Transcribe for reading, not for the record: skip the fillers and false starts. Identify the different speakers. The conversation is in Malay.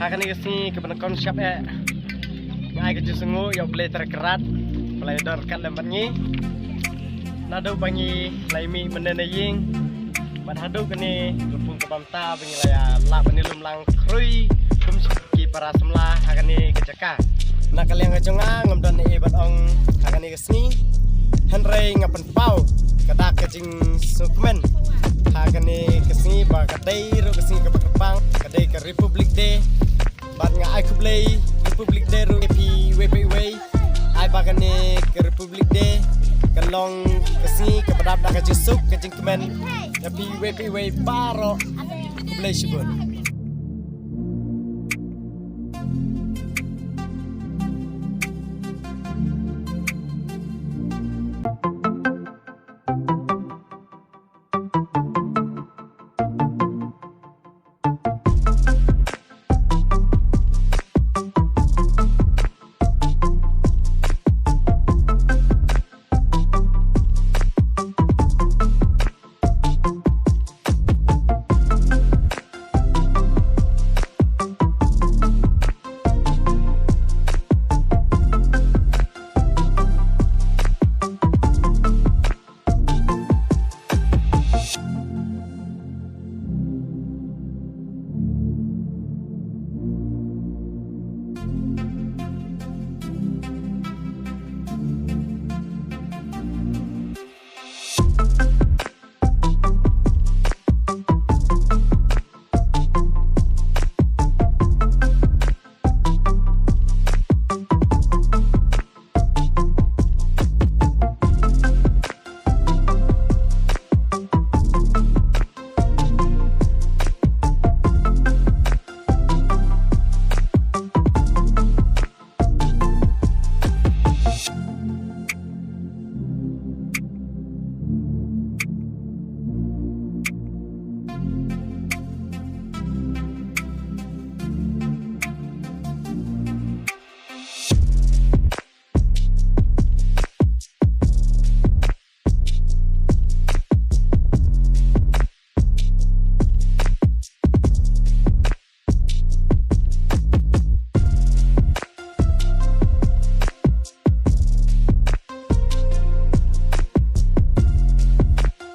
Speaker 1: Hakan ni kesini kebenar konsep ngai kerja sungguh yang boleh terkerat mulai dorkat lembat ni nado bangi laimi menenaying ban hadu kini lupung ke banta bangi laya lap ni lumlang krui kum ki para semlah hakan ni kecaka nak kalian ngajonga ngamdan ni bat ong hakan ni kesini henrei ngapen pau kadak kecing sukmen hakan ni kesini ba kadai ro kesini ke Pang kadai ke Republik Day bat nga ai kublay Republik Day ro pi WPW ai bagane ke Republik Day kalong kesini ke padap dak kecing suk kecing kemen pi WPW baro kublay shibun